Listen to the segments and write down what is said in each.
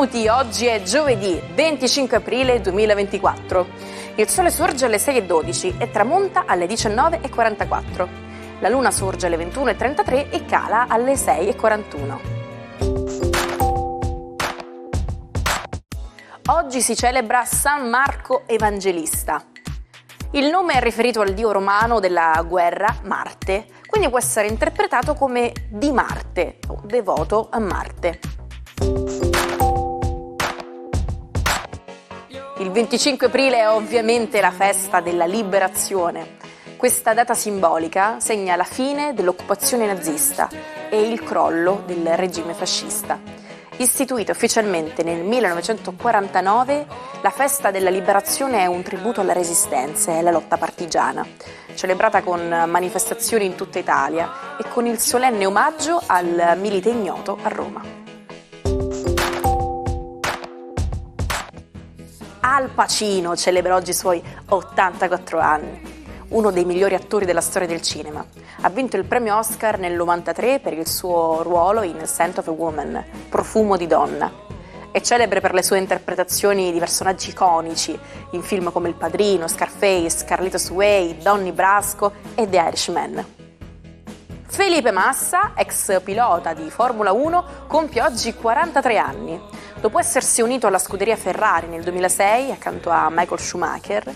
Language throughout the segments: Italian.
benvenuti. Oggi è giovedì 25 aprile 2024. Il sole sorge alle 6:12 e tramonta alle 19:44. La luna sorge alle 21:33 e cala alle 6:41. Oggi si celebra San Marco Evangelista. Il nome è riferito al dio romano della guerra, Marte, quindi può essere interpretato come di Marte o devoto a Marte. Il 25 aprile è ovviamente la festa della liberazione. Questa data simbolica segna la fine dell'occupazione nazista e il crollo del regime fascista. Istituita ufficialmente nel 1949, la festa della liberazione è un tributo alla resistenza e alla lotta partigiana, celebrata con manifestazioni in tutta Italia e con il solenne omaggio al milite ignoto a Roma. Al Pacino celebra oggi i suoi 84 anni. Uno dei migliori attori della storia del cinema. Ha vinto il premio Oscar nel 93 per il suo ruolo in Scent of a Woman, Profumo di donna. È celebre per le sue interpretazioni di personaggi iconici in film come Il Padrino, Scarface, Carlitos Way, Donnie Brasco e The Irishman. Felipe Massa, ex pilota di Formula 1, compie oggi 43 anni. Dopo essersi unito alla scuderia Ferrari nel 2006 accanto a Michael Schumacher,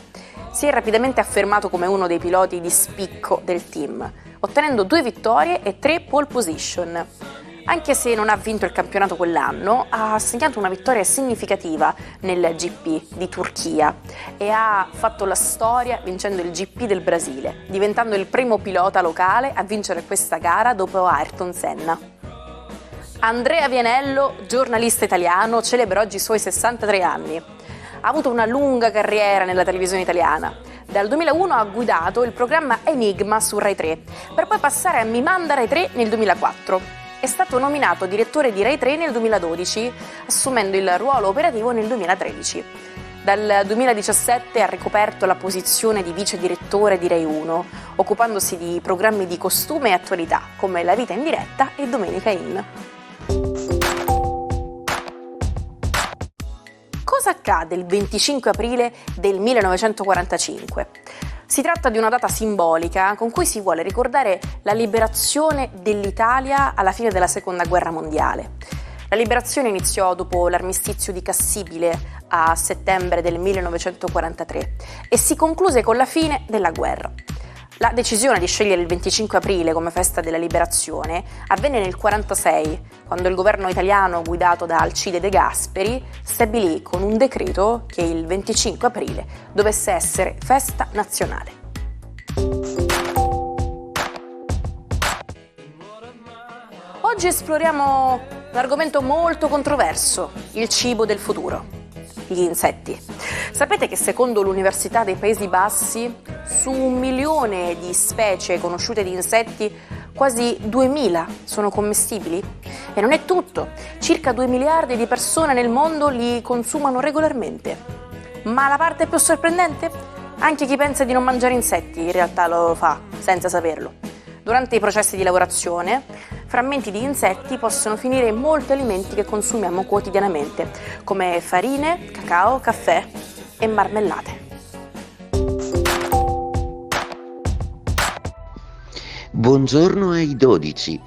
si è rapidamente affermato come uno dei piloti di spicco del team, ottenendo 2 vittorie e 3 pole position. Anche se non ha vinto il campionato quell'anno, ha segnato una vittoria significativa nel GP di Turchia e ha fatto la storia vincendo il GP del Brasile, diventando il primo pilota locale a vincere questa gara dopo Ayrton Senna. Andrea Vianello, giornalista italiano, celebra oggi i suoi 63 anni. Ha avuto una lunga carriera nella televisione italiana. Dal 2001 ha guidato il programma Enigma su Rai 3, per poi passare a Mi Manda Rai 3 nel 2004. È stato nominato direttore di Rai 3 nel 2012, assumendo il ruolo operativo nel 2013. Dal 2017 ha ricoperto la posizione di vice direttore di Rai 1, occupandosi di programmi di costume e attualità, come La Vita in diretta e Domenica In. Cosa accade il 25 aprile del 1945? Si tratta di una data simbolica con cui si vuole ricordare la liberazione dell'Italia alla fine della Seconda Guerra Mondiale. La liberazione iniziò dopo l'armistizio di Cassibile a settembre del 1943 e si concluse con la fine della guerra. La decisione di scegliere il 25 aprile come festa della liberazione avvenne nel 1946, quando il governo italiano guidato da Alcide De Gasperi stabilì con un decreto che il 25 aprile dovesse essere festa nazionale. Oggi esploriamo un argomento molto controverso, il cibo del futuro, gli insetti. Sapete che secondo l'Università dei Paesi Bassi, su 1 milione di specie conosciute di insetti, quasi 2000 sono commestibili? E non è tutto, circa 2 miliardi di persone nel mondo li consumano regolarmente. Ma la parte più sorprendente? Anche chi pensa di non mangiare insetti in realtà lo fa, senza saperlo. Durante i processi di lavorazione, frammenti di insetti possono finire in molti alimenti che consumiamo quotidianamente, come farine, cacao, caffè e marmellate. Buongiorno ai 12.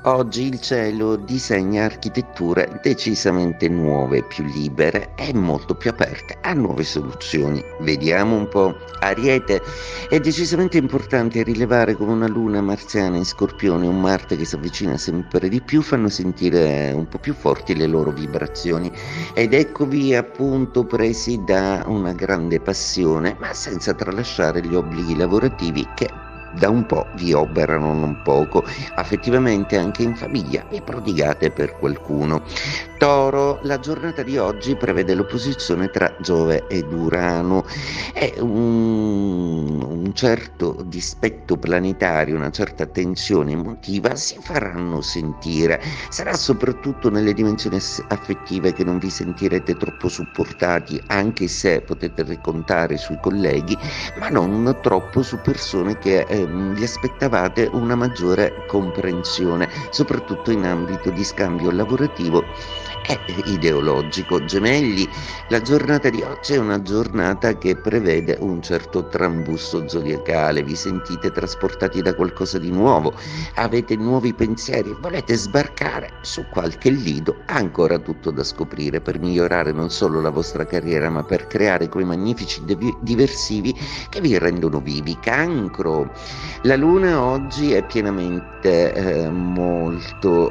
Oggi il cielo disegna architetture decisamente nuove, più libere e molto più aperte a nuove soluzioni. Vediamo un po'. Ariete, è decisamente importante rilevare come una luna marziana in Scorpione e un Marte che si avvicina sempre di più fanno sentire un po' più forti le loro vibrazioni. Ed eccovi appunto presi da una grande passione, ma senza tralasciare gli obblighi lavorativi che da un po' vi oberano non poco, affettivamente anche in famiglia vi prodigate per qualcuno. Toro, la giornata di oggi prevede l'opposizione tra Giove ed Urano e un certo dispetto planetario, una certa tensione emotiva si faranno sentire. Sarà soprattutto nelle dimensioni affettive che non vi sentirete troppo supportati, anche se potete contare sui colleghi, ma non troppo su persone che vi aspettavate una maggiore comprensione, soprattutto in ambito di scambio lavorativo è ideologico. Gemelli, la giornata di oggi è una giornata che prevede un certo trambusto zodiacale, vi sentite trasportati da qualcosa di nuovo, avete nuovi pensieri, volete sbarcare su qualche lido, ancora tutto da scoprire per migliorare non solo la vostra carriera ma per creare quei magnifici diversivi che vi rendono vivi. Cancro, la luna oggi è pienamente molto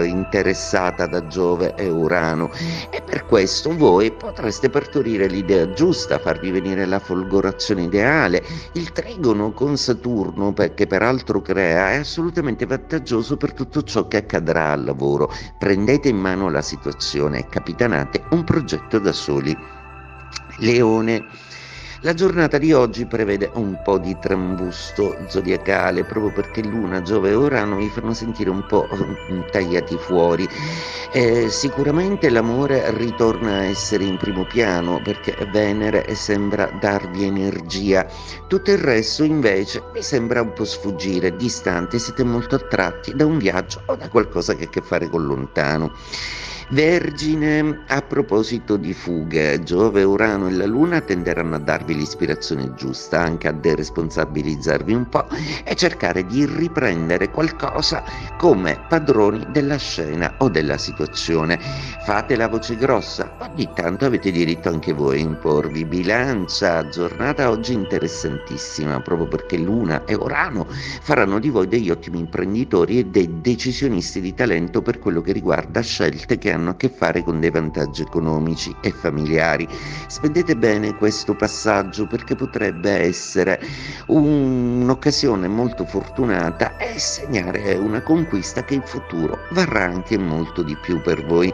interessata da Giove e Urano e per questo voi potreste partorire l'idea giusta, farvi venire la folgorazione ideale. Il trigono con Saturno, che peraltro crea, è assolutamente vantaggioso per tutto ciò che accadrà al lavoro. Prendete in mano la situazione e capitanate un progetto da soli. Leone, la giornata di oggi prevede un po' di trambusto zodiacale proprio perché Luna, Giove e Urano vi fanno sentire un po' tagliati fuori. Sicuramente l'amore ritorna a essere in primo piano perché Venere sembra darvi energia. Tutto il resto invece vi sembra un po' sfuggire, distante, siete molto attratti da un viaggio o da qualcosa che ha a che fare con lontano. Vergine, a proposito di fughe, Giove, Urano e la Luna tenderanno a darvi l'ispirazione giusta, anche a deresponsabilizzarvi un po' e cercare di riprendere qualcosa come padroni della scena o della situazione. Fate la voce grossa, ogni tanto avete diritto anche voi a imporvi. Bilancia, giornata oggi interessantissima, proprio perché Luna e Urano faranno di voi degli ottimi imprenditori e dei decisionisti di talento per quello che riguarda scelte che hanno a che fare con dei vantaggi economici e familiari. Spendete bene questo passaggio perché potrebbe essere un'occasione molto fortunata e segnare una conquista che in futuro varrà anche molto di più per voi.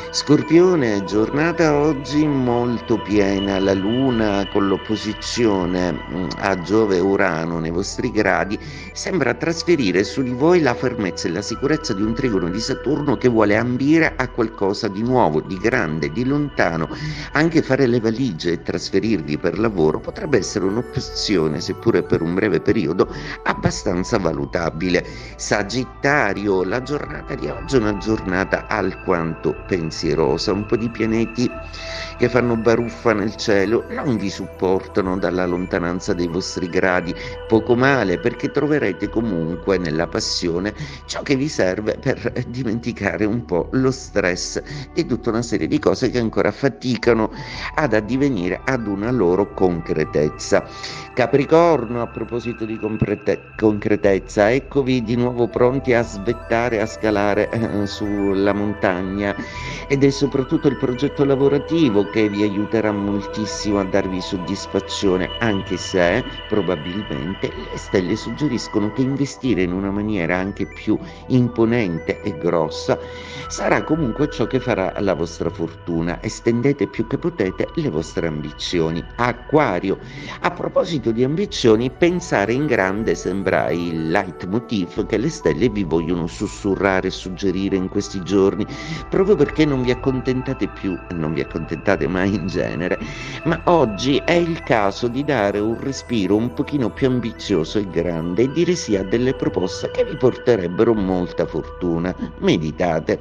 Scorpione, giornata oggi molto piena, la Luna con l'opposizione a Giove e Urano nei vostri gradi sembra trasferire su di voi la fermezza e la sicurezza di un trigono di Saturno che vuole ambire a qualcosa di nuovo, di grande, di lontano. Anche fare le valigie e trasferirvi per lavoro potrebbe essere un'opzione, seppure per un breve periodo, abbastanza valutabile. Sagittario, la giornata di oggi è una giornata alquanto pensierosa, un po' di pianeti che fanno baruffa nel cielo non vi supportano dalla lontananza dei vostri gradi. Poco male, perché troverete comunque nella passione ciò che vi serve per dimenticare un po' lo stress di tutta una serie di cose che ancora faticano ad addivenire ad una loro concretezza. Capricorno, a proposito di concretezza, eccovi di nuovo pronti a svettare, a scalare sulla montagna, ed è soprattutto il progetto lavorativo che vi aiuterà moltissimo a darvi soddisfazione, anche se probabilmente le stelle suggeriscono che investire in una maniera anche più imponente e grossa sarà comunque ciò che farà la vostra fortuna. Estendete più che potete le vostre ambizioni. Acquario, a proposito di ambizioni, pensare in grande sembra il leitmotiv che le stelle vi vogliono sussurrare e suggerire in questi giorni, proprio perché non vi accontentate più, non vi accontentate mai in genere, ma oggi è il caso di dare un respiro un pochino più ambizioso e grande e dire sì a delle proposte che vi porterebbero molta fortuna. Meditate.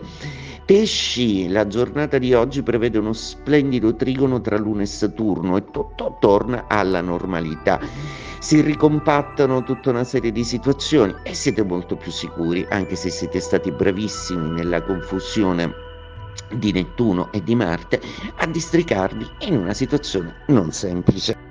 Pesci, la giornata di oggi prevede uno splendido trigono tra Luna e Saturno e tutto torna alla normalità. Si ricompattano tutta una serie di situazioni e siete molto più sicuri, anche se siete stati bravissimi nella confusione di Nettuno e di Marte, a districarvi in una situazione non semplice.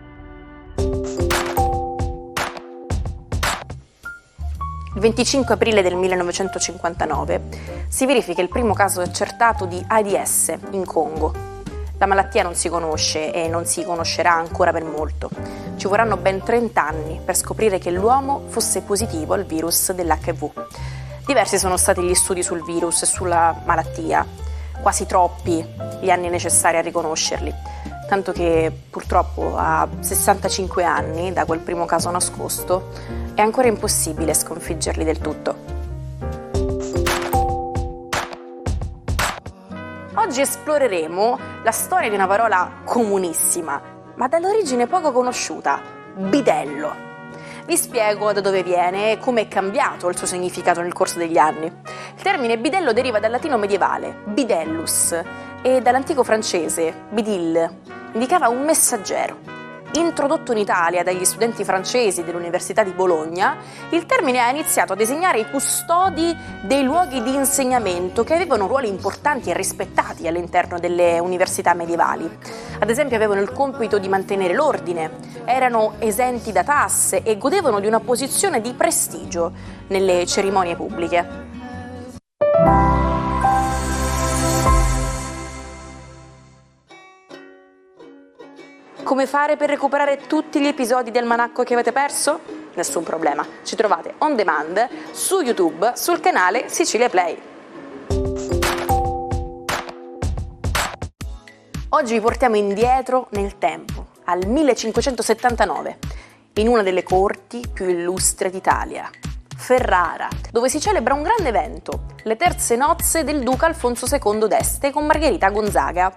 Il 25 aprile del 1959 si verifica il primo caso accertato di AIDS in Congo. La malattia non si conosce e non si conoscerà ancora per molto. Ci vorranno ben 30 anni per scoprire che l'uomo fosse positivo al virus dell'HIV. Diversi sono stati gli studi sul virus e sulla malattia, quasi troppi gli anni necessari a riconoscerli, tanto che purtroppo a 65 anni da quel primo caso nascosto è ancora impossibile sconfiggerli del tutto. Oggi esploreremo la storia di una parola comunissima, ma dall'origine poco conosciuta: bidello. Vi spiego da dove viene e come è cambiato il suo significato nel corso degli anni. Il termine bidello deriva dal latino medievale, bidellus, e dall'antico francese, bidil, indicava un messaggero. Introdotto in Italia dagli studenti francesi dell'Università di Bologna, il termine ha iniziato a designare i custodi dei luoghi di insegnamento che avevano ruoli importanti e rispettati all'interno delle università medievali. Ad esempio avevano il compito di mantenere l'ordine, erano esenti da tasse e godevano di una posizione di prestigio nelle cerimonie pubbliche. Come fare per recuperare tutti gli episodi del Almanacco che avete perso? Nessun problema, ci trovate on demand su YouTube sul canale Sicilia Play. Oggi vi portiamo indietro nel tempo, al 1579, in una delle corti più illustri d'Italia, Ferrara, dove si celebra un grande evento, le terze nozze del duca Alfonso II d'Este con Margherita Gonzaga.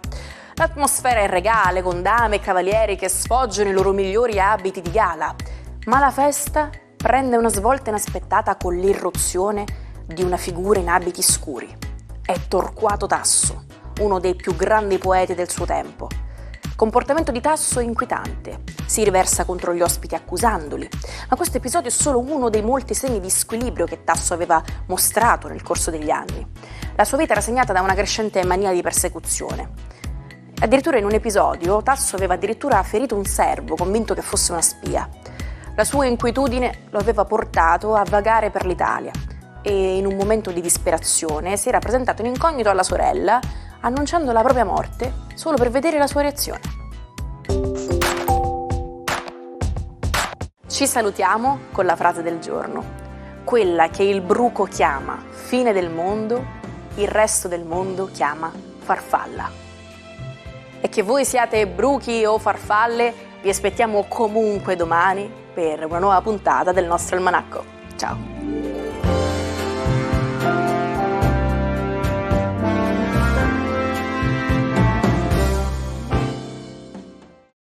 L'atmosfera è regale, con dame e cavalieri che sfoggiano i loro migliori abiti di gala, ma la festa prende una svolta inaspettata con l'irruzione di una figura in abiti scuri. È Torquato Tasso, uno dei più grandi poeti del suo tempo. Comportamento di Tasso inquietante, si riversa contro gli ospiti accusandoli, ma questo episodio è solo uno dei molti segni di squilibrio che Tasso aveva mostrato nel corso degli anni. La sua vita era segnata da una crescente mania di persecuzione. Addirittura in un episodio Tasso aveva addirittura ferito un servo, convinto che fosse una spia. La sua inquietudine lo aveva portato a vagare per l'Italia e in un momento di disperazione si era presentato in incognito alla sorella, annunciando la propria morte solo per vedere la sua reazione. Ci salutiamo con la frase del giorno: quella che il bruco chiama fine del mondo, il resto del mondo chiama farfalla. E che voi siate bruchi o farfalle, vi aspettiamo comunque domani per una nuova puntata del nostro almanacco. Ciao!